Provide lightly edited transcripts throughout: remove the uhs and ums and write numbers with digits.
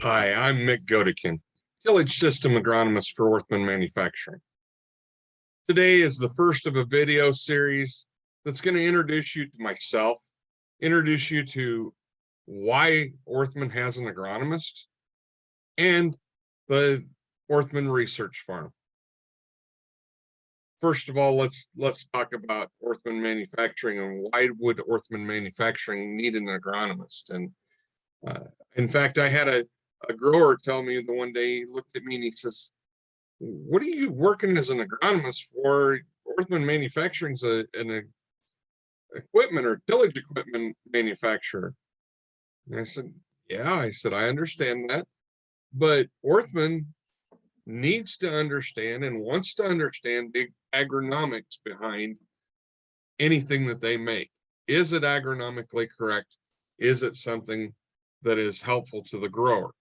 Hi, I'm Mick Goedeken, tillage system agronomist for Orthman Manufacturing. Today is the first of a video series that's going to introduce you to myself, introduce you to why Orthman has an agronomist, and the Orthman Research Farm. First of all, let's talk about Orthman Manufacturing and why would Orthman Manufacturing need an agronomist. And in fact, I had a grower tell me the one day, he looked at me and he says, "What are you working as an agronomist for? Orthman Manufacturing's an equipment or tillage equipment manufacturer." And I said, "Yeah," I said, "I understand that, but Orthman needs to understand and wants to understand the agronomics behind anything that they make. Is it agronomically correct? Is it something that is helpful to the grower?"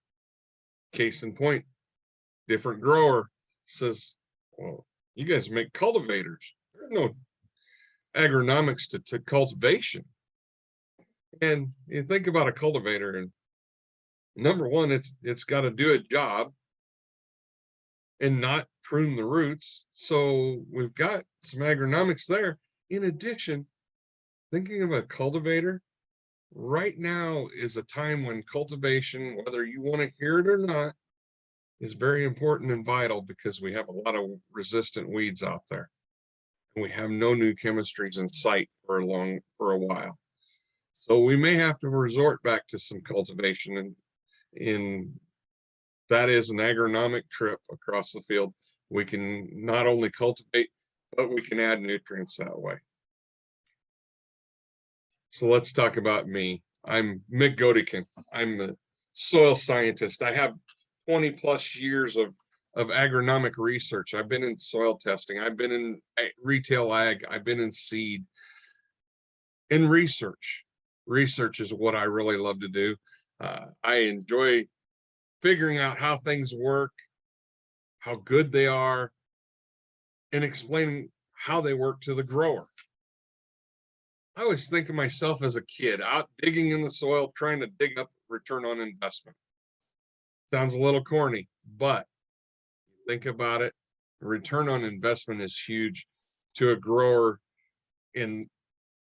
Case in point, different grower says, "Well, you guys make cultivators. There's no agronomics to cultivation." And you think about a cultivator, and number one, it's got to do a job and not prune the roots. So we've got some agronomics there. In addition, thinking of a cultivator, right now is a time when cultivation, whether you want to hear it or not, is very important and vital because we have a lot of resistant weeds out there. And we have no new chemistries in sight for a while. So we may have to resort back to some cultivation, and that is an agronomic trip across the field. We can not only cultivate, but we can add nutrients that way. So let's talk about me. I'm Mick Goedeken. I'm a soil scientist. I have 20 plus years of agronomic research. I've been in soil testing. I've been in retail ag. I've been in seed. In research. Research is what I really love to do. I enjoy figuring out how things work, how good they are, and explaining how they work to the grower. I always think of myself as a kid out digging in the soil, trying to dig up return on investment. Sounds a little corny, but think about it. Return on investment is huge to a grower. And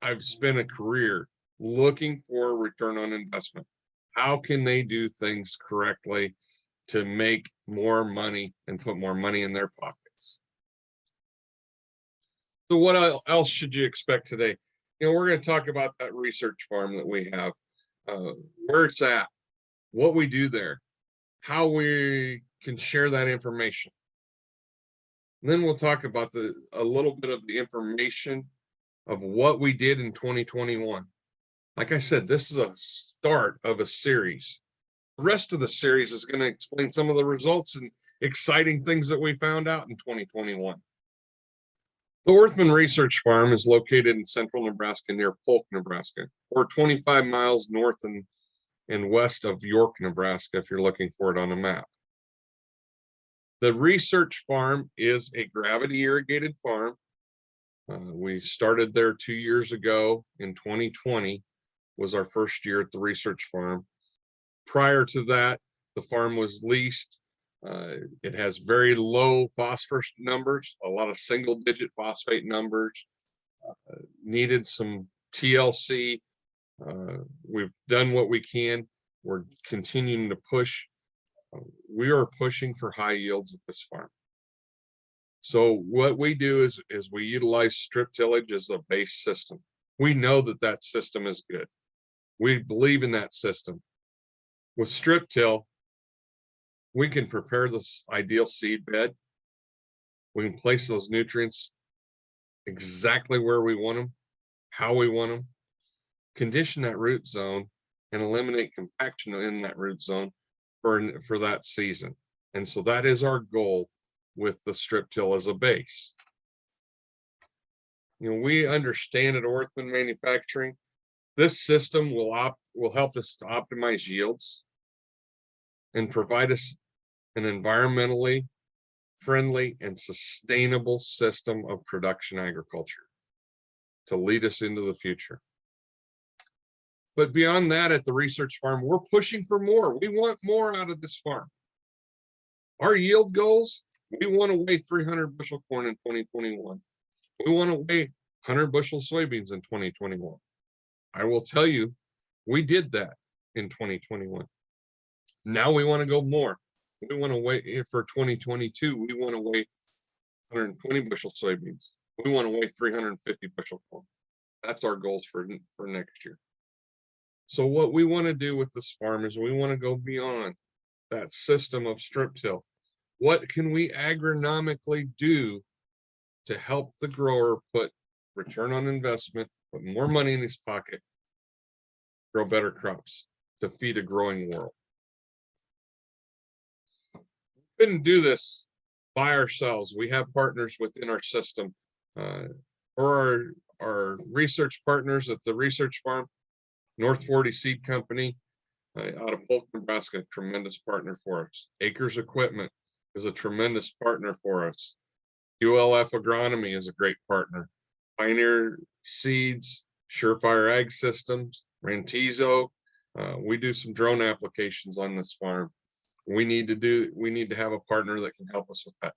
I've spent a career looking for return on investment. How can they do things correctly to make more money and put more money in their pockets? So what else should you expect today? We're going to talk about that research farm that we have, where it's at, what we do there, how we can share that information. And then we'll talk about a little bit of the information of what we did in 2021. Like I said, this is a start of a series. The rest of the series is going to explain some of the results and exciting things that we found out in 2021. The Orthman Research Farm is located in central Nebraska near Polk, Nebraska, or 25 miles north and west of York, Nebraska, if you're looking for it on a map. The research farm is a gravity irrigated farm. We started there 2 years ago. In 2020 was our first year at the research farm. Prior to that, the farm was leased. It has very low phosphorus numbers, a lot of single digit phosphate numbers, needed some TLC. We've done what we can. We're continuing to push. We are pushing for high yields at this farm. So what we do is we utilize strip tillage as a base system. We know that system is good. We believe in that system. With strip till, we can prepare this ideal seed bed. We can place those nutrients exactly where we want them, how we want them, condition that root zone, and eliminate compaction in that root zone for that season. And so that is our goal with the strip till as a base. We understand at Orthman Manufacturing, this system will help us to optimize yields and provide us an environmentally friendly and sustainable system of production agriculture to lead us into the future. But beyond that, at the research farm, we're pushing for more. We want more out of this farm. Our yield goals, we want to weigh 300 bushel corn in 2021. We want to weigh 100 bushel soybeans in 2021. I will tell you, we did that in 2021. Now we want to go more. We want to weigh, for 2022, we want to weigh 120 bushel soybeans. We want to weigh 350 bushel corn. That's our goals for next year. So what we want to do with this farm is we want to go beyond that system of strip till. What can we agronomically do to help the grower put return on investment, put more money in his pocket, grow better crops to feed a growing world? We couldn't do this by ourselves. We have partners within our system. For our research partners at the research farm, North 40 Seed Company out of Polk, Nebraska, tremendous partner for us. Acres Equipment is a tremendous partner for us. ULF Agronomy is a great partner. Pioneer Seeds, Surefire Ag Systems, Rantizo. We do some drone applications on this farm. We need to have a partner that can help us with that.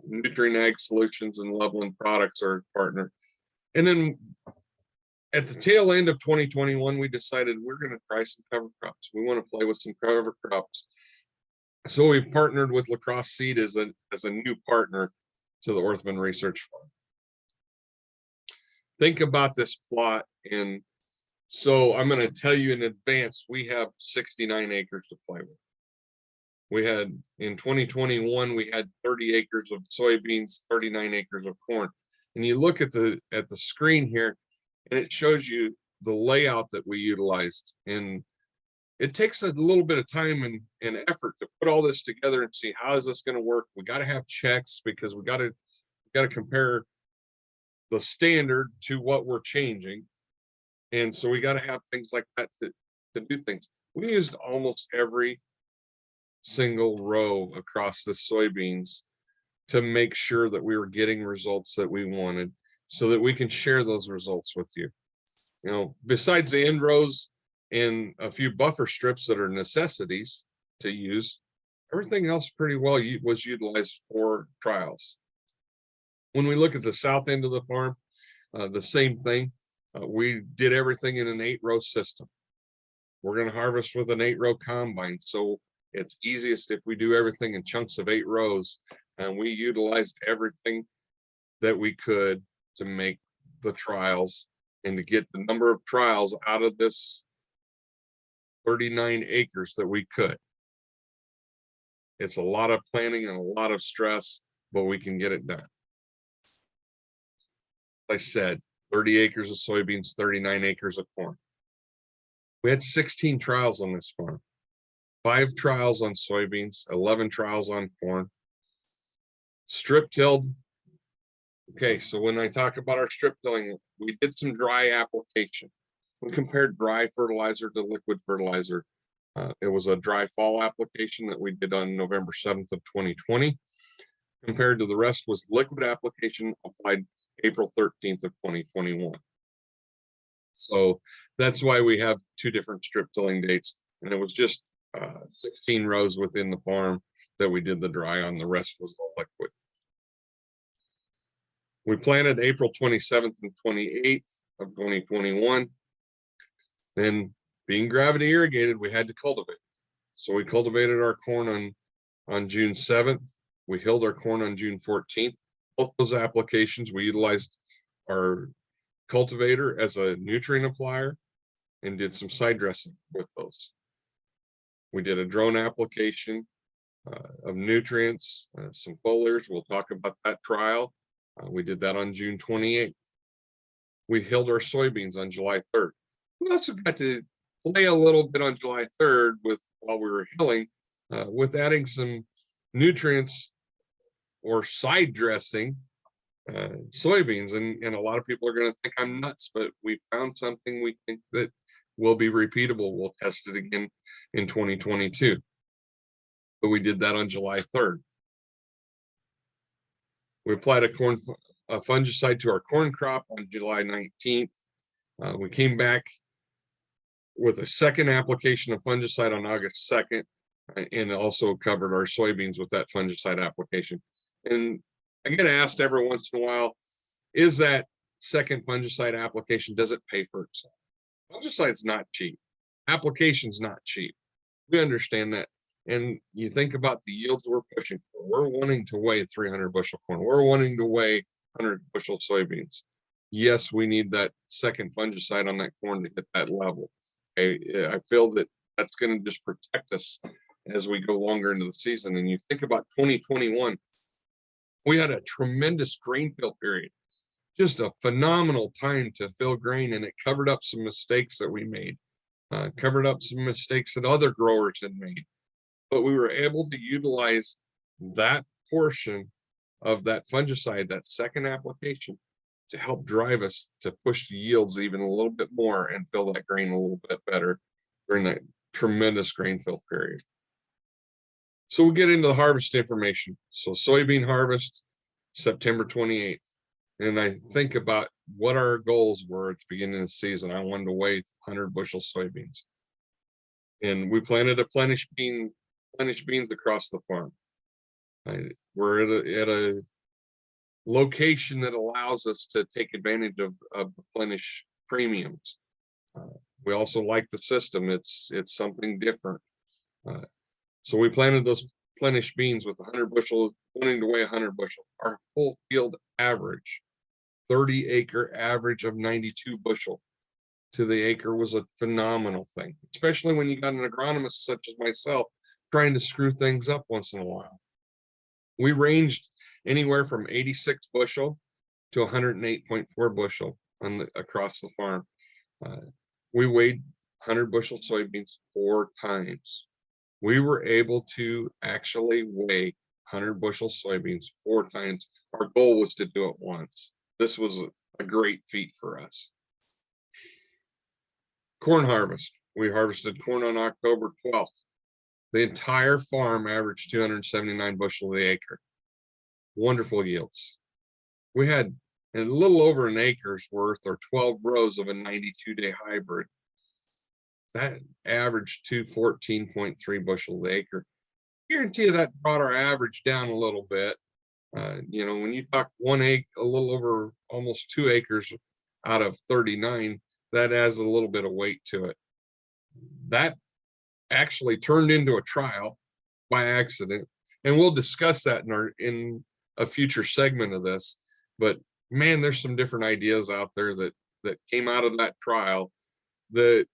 Nutrient Ag Solutions and Loveland Products are a partner. And then at the tail end of 2021, we decided we're going to try some cover crops. We want to play with some cover crops. So we partnered with La Crosse Seed as a new partner to the Orthman Research Farm. Think about this plot, and so I'm going to tell you in advance, we have 69 acres to play with. We had, in 2021, we had 30 acres of soybeans, 39 acres of corn. And you look at the screen here, and it shows you the layout that we utilized. And it takes a little bit of time and effort to put all this together and see how is this going to work. We got to have checks because we got to compare the standard to what we're changing. And so we got to have things like that to do things. We used almost every single row across the soybeans to make sure that we were getting results that we wanted so that we can share those results with you. You know, besides the end rows and a few buffer strips that are necessities to use, everything else pretty well was utilized for trials. When we look at the south end of the farm, the same thing. We did everything in an 8-row system. We're going to harvest with an 8-row combine, so it's easiest if we do everything in chunks of 8 rows. And we utilized everything that we could to make the trials and to get the number of trials out of this 39 acres that we could. It's a lot of planning and a lot of stress, but we can get it done. Like I said, 30 acres of soybeans, 39 acres of corn. We had 16 trials on this farm, 5 trials on soybeans, 11 trials on corn. Strip tilled. Okay, so when I talk about our strip tilling, we did some dry application. We compared dry fertilizer to liquid fertilizer. It was a dry fall application that we did on November 7th of 2020. Compared to the rest was liquid application applied April 13th of 2021. So that's why we have 2 different strip tilling dates. And it was just 16 rows within the farm that we did the dry on. The rest was all liquid. We planted April 27th and 28th of 2021. Then, being gravity irrigated, we had to cultivate. So we cultivated our corn on June 7th. We hilled our corn on June 14th. Both those applications, we utilized our cultivator as a nutrient applier and did some side dressing with those. We did a drone application of nutrients, some foliars. We'll talk about that trial. We did that on June 28th. We hilled our soybeans on July 3rd. We also got to play a little bit on July 3rd while we were hilling with adding some nutrients or side dressing soybeans. And a lot of people are going to think I'm nuts, but we found something we think that will be repeatable. We'll test it again in 2022. But we did that on July 3rd. We applied a fungicide to our corn crop on July 19th. We came back with a second application of fungicide on August 2nd, and also covered our soybeans with that fungicide application. And I get asked every once in a while, is that second fungicide application, does it pay for itself? Fungicide's not cheap. Application's not cheap. We understand that. And you think about the yields we're pushing for. We're wanting to weigh 300 bushel corn. We're wanting to weigh 100 bushel soybeans. Yes, we need that second fungicide on that corn to hit that level. I feel that that's going to just protect us as we go longer into the season. And you think about 2021, we had a tremendous grain fill period, just a phenomenal time to fill grain, and it covered up some mistakes that we made, covered up some mistakes that other growers had made. But we were able to utilize that portion of that fungicide, that second application, to help drive us to push the yields even a little bit more and fill that grain a little bit better during that tremendous grain fill period. So we'll get into the harvest information. So soybean harvest, September 28th. And I think about what our goals were at the beginning of the season. I wanted to weigh 100 bushel soybeans. And we planted to plenish beans across the farm. We're at a location that allows us to take advantage of the plenish premiums. We also like the system. It's something different. So we planted those plenish beans with 100 bushel, wanting to weigh 100 bushel. Our whole field average, 30 acre average of 92 bushel to the acre, was a phenomenal thing, especially when you got an agronomist such as myself trying to screw things up once in a while. We ranged anywhere from 86 bushel to 108.4 bushel across the farm. We weighed 100 bushel soybeans 4 times. We were able to actually weigh 100 bushel soybeans 4 times. Our goal was to do it once. This was a great feat for us. Corn harvest. We harvested corn on October 12th. The entire farm averaged 279 bushel the acre. Wonderful yields. We had a little over an acre's worth, or 12 rows of a 92-day hybrid. That averaged 214.3 bushel the acre. Guarantee you that brought our average down a little bit. You know, when you talk 1 acre, a little over almost 2 acres out of 39, that adds a little bit of weight to it. That actually turned into a trial by accident, and we'll discuss that in a future segment of this. But man, there's some different ideas out there that came out of that trial that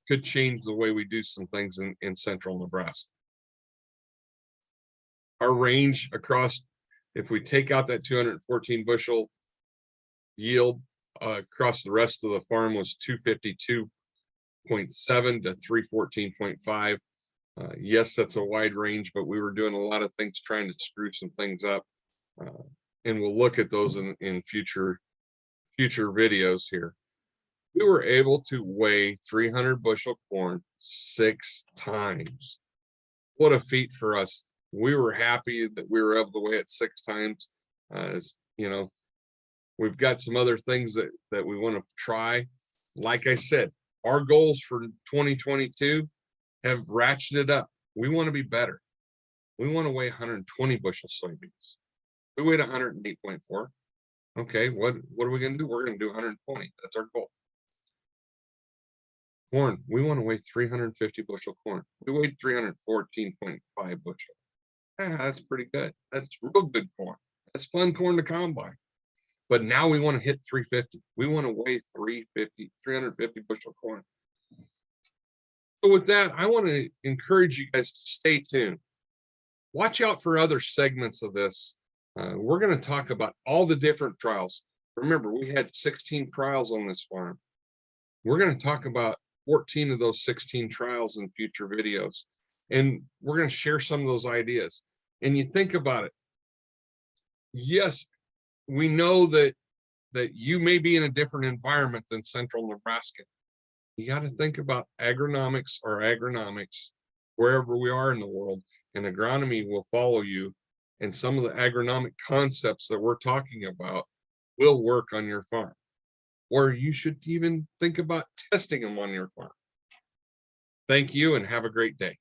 could change the way we do some things in central Nebraska. Our range across, if we take out that 214 bushel yield, across the rest of the farm was 252.7 to 314.5. Yes, that's a wide range, but we were doing a lot of things trying to screw some things up. And we'll look at those in future videos here. We were able to weigh 300 bushel corn 6 times. What a feat for us. We were happy that we were able to weigh it 6 times. You know, we've got some other things that we want to try. Like I said, our goals for 2022 have ratcheted up. We want to be better. We want to weigh 120 bushel soybeans. We weighed 108.4. Okay, what are we going to do? We're going to do 120. That's our goal. Corn, we want to weigh 350 bushel corn. We weighed 314.5 bushel. That's pretty good. That's real good corn. That's fun corn to combine. But now we want to hit 350. We want to weigh 350 bushel corn. So with that, I want to encourage you guys to stay tuned. Watch out for other segments of this. We're going to talk about all the different trials. Remember, we had 16 trials on this farm. We're going to talk about 14 of those 16 trials in future videos. And we're going to share some of those ideas. And you think about it. Yes, we know that you may be in a different environment than central Nebraska. You got to think about agronomics or agronomics wherever we are in the world, and agronomy will follow you. And some of the agronomic concepts that we're talking about will work on your farm. Or you should even think about testing them on your farm. Thank you and have a great day.